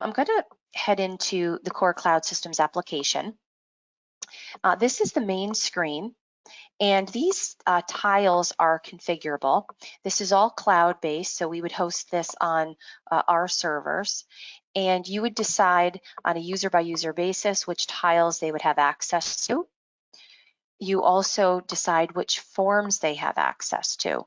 I'm going to head into the Core Cloud Systems application. This is the main screen, and these tiles are configurable. This is all cloud-based, so we would host this on our servers, and you would decide on a user-by-user basis which tiles they would have access to. You also decide which forms they have access to.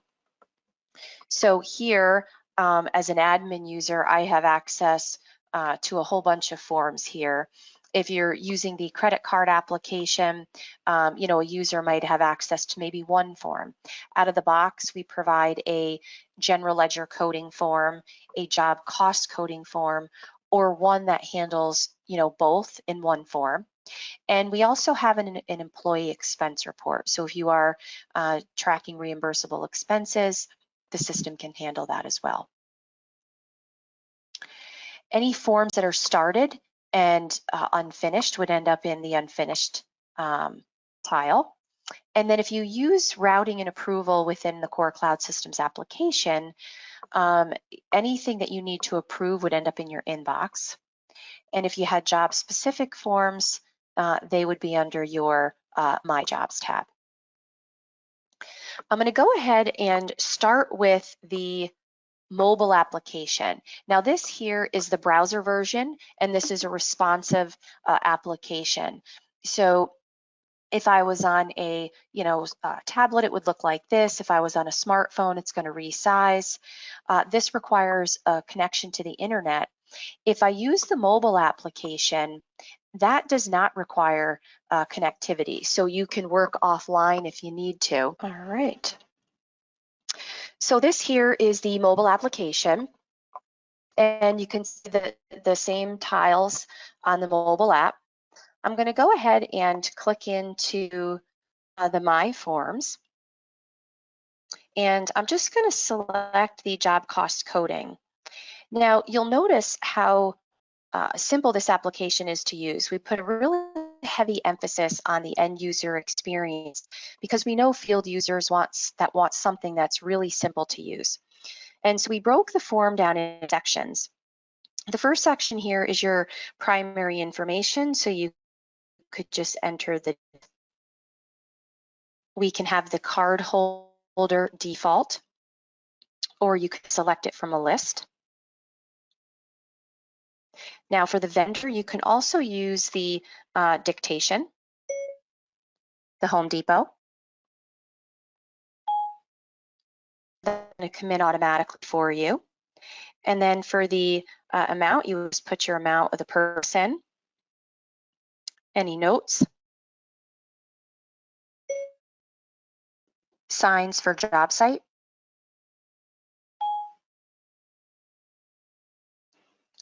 So here, as an admin user, I have access to a whole bunch of forms here. If you're using the credit card application, a user might have access to maybe one form. Out of the box, we provide a general ledger coding form, a job cost coding form, or one that handles, both in one form. And we also have an employee expense report. So if you are tracking reimbursable expenses, the system can handle that as well. Any forms that are started and unfinished would end up in the unfinished tile. And then if you use routing and approval within the Core Cloud Systems application, anything that you need to approve would end up in your inbox. And if you had job-specific forms, they would be under your My Jobs tab. I'm going to go ahead and start with the mobile application. Now this here is the browser version, and this is a responsive application. So if I was on a tablet, it would look like this. If I was on a smartphone, it's going to resize. This requires a connection to the internet. If I use the mobile application, that does not require connectivity, so you can work offline if you need to. All right. So this here is the mobile application, and you can see the same tiles on the mobile app. I'm going to go ahead and click into the My Forms, and I'm just going to select the job cost coding. Now you'll notice how simple this application is to use. We put a really heavy emphasis on the end user experience because we know field users want something that's really simple to use. And so we broke the form down into sections. The first section here is your primary information, so you could just enter we can have the card holder default, or you could select it from a list. Now for the vendor, you can also use the dictation, the Home Depot. That's going to come in automatically for you. And then for the amount, you just put your amount of the person, any notes, signs for job site,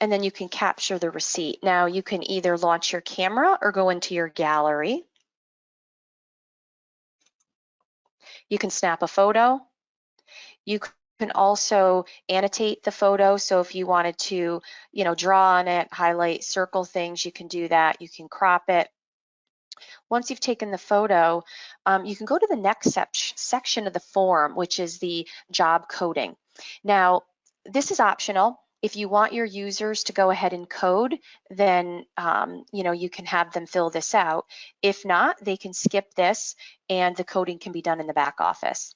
and then you can capture the receipt. Now you can either launch your camera or go into your gallery. You can snap a photo. You can also annotate the photo. So if you wanted to, draw on it, highlight, circle things, you can do that. You can crop it. Once you've taken the photo, you can go to the next section of the form, which is the job coding. Now, this is optional. If you want your users to go ahead and code, then you can have them fill this out. If not, they can skip this and the coding can be done in the back office.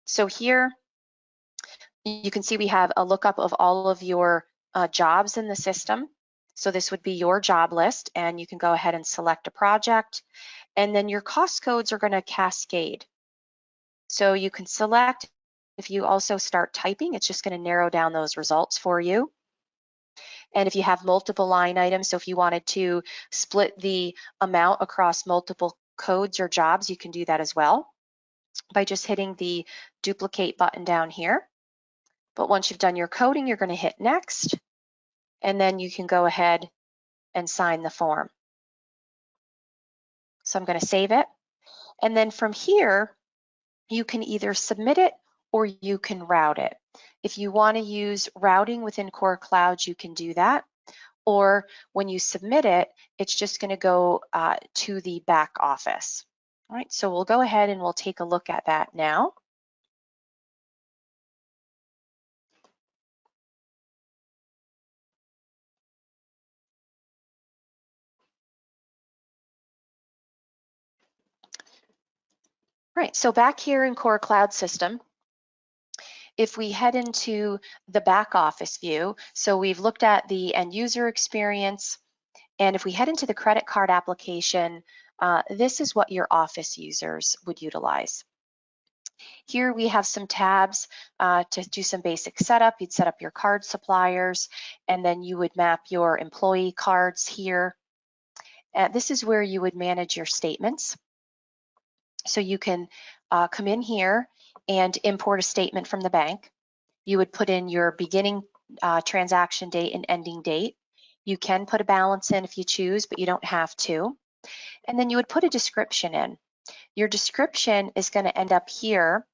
So here you can see we have a lookup of all of your jobs in the system. So this would be your job list, and you can go ahead and select a project, and then your cost codes are going to cascade. So you can select, if you also start typing, it's just going to narrow down those results for you. And if you have multiple line items, so if you wanted to split the amount across multiple codes or jobs, you can do that as well by just hitting the duplicate button down here. But once you've done your coding, you're going to hit next, and then you can go ahead and sign the form. So I'm going to save it. And then from here, you can either submit it or you can route it. If you want to use routing within Core Cloud, you can do that. Or when you submit it, it's just going to go to the back office. All right, so we'll go ahead and we'll take a look at that now. Right, so back here in Core Cloud System, if we head into the back office view, so we've looked at the end user experience, and if we head into the credit card application, this is what your office users would utilize. Here we have some tabs to do some basic setup. You'd set up your card suppliers, and then you would map your employee cards here. This is where you would manage your statements. So you can come in here and import a statement from the bank. You would put in your beginning transaction date and ending date. You can put a balance in if you choose, but you don't have to. And then you would put a description in. Your description is going to end up here.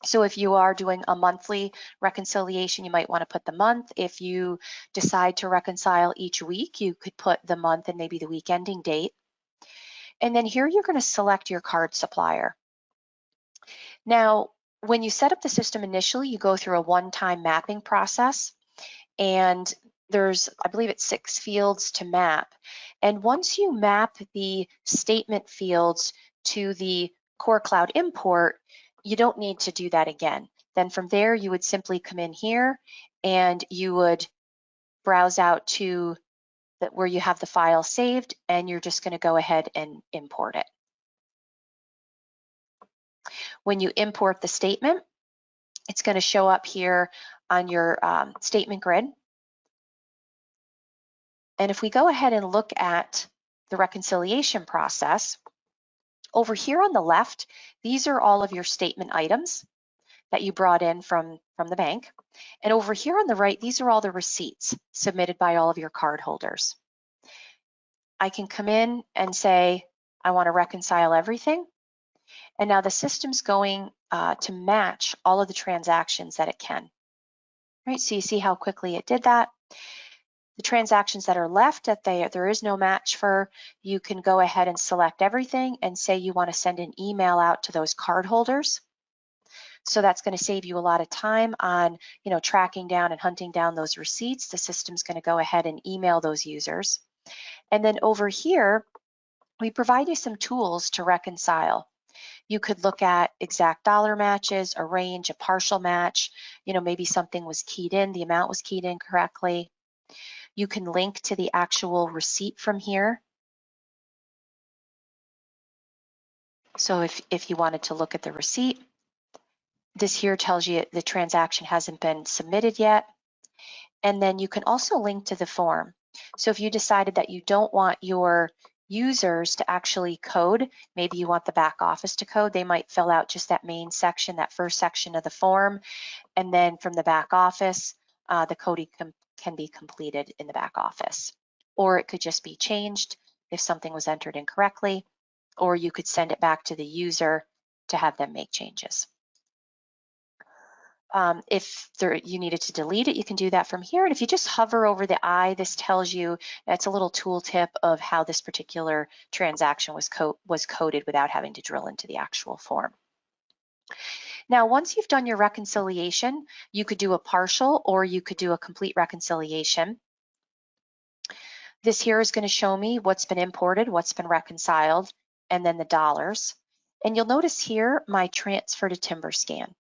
So if you are doing a monthly reconciliation, you might want to put the month. If you decide to reconcile each week, you could put the month and maybe the week ending date. And then here you're going to select your card supplier. Now, when you set up the system initially, you go through a one-time mapping process, and there's, I believe it's 6 fields to map. And once you map the statement fields to the Core Cloud import, you don't need to do that again. Then from there, you would simply come in here and you would browse out to where you have the file saved, and you're just going to go ahead and import it. When you import the statement, it's going to show up here on your statement grid. And if we go ahead and look at the reconciliation process, over here on the left, these are all of your statement items that you brought in from the bank. And over here on the right, these are all the receipts submitted by all of your card holders. I can come in and say, I want to reconcile everything. And now the system's going to match all of the transactions that it can. Right, so you see how quickly it did that. The transactions that are left that there is no match for, you can go ahead and select everything and say you want to send an email out to those card holders. So that's going to save you a lot of time on, tracking down and hunting down those receipts. The system's going to go ahead and email those users. And then over here, we provide you some tools to reconcile. You could look at exact dollar matches, a range, a partial match. Maybe something was keyed in, the amount was keyed in correctly. You can link to the actual receipt from here. So if you wanted to look at the receipt, this here tells you the transaction hasn't been submitted yet. And then you can also link to the form. So if you decided that you don't want your users to actually code, maybe you want the back office to code, they might fill out just that main section, that first section of the form. And then from the back office, the coding can be completed in the back office. Or it could just be changed if something was entered incorrectly, or you could send it back to the user to have them make changes. If you needed to delete it, you can do that from here. And if you just hover over the I, this tells you, that's a little tooltip of how this particular transaction was coded without having to drill into the actual form. Now, once you've done your reconciliation, you could do a partial or you could do a complete reconciliation. This here is going to show me what's been imported, what's been reconciled, and then the dollars. And you'll notice here my transfer to timber scan.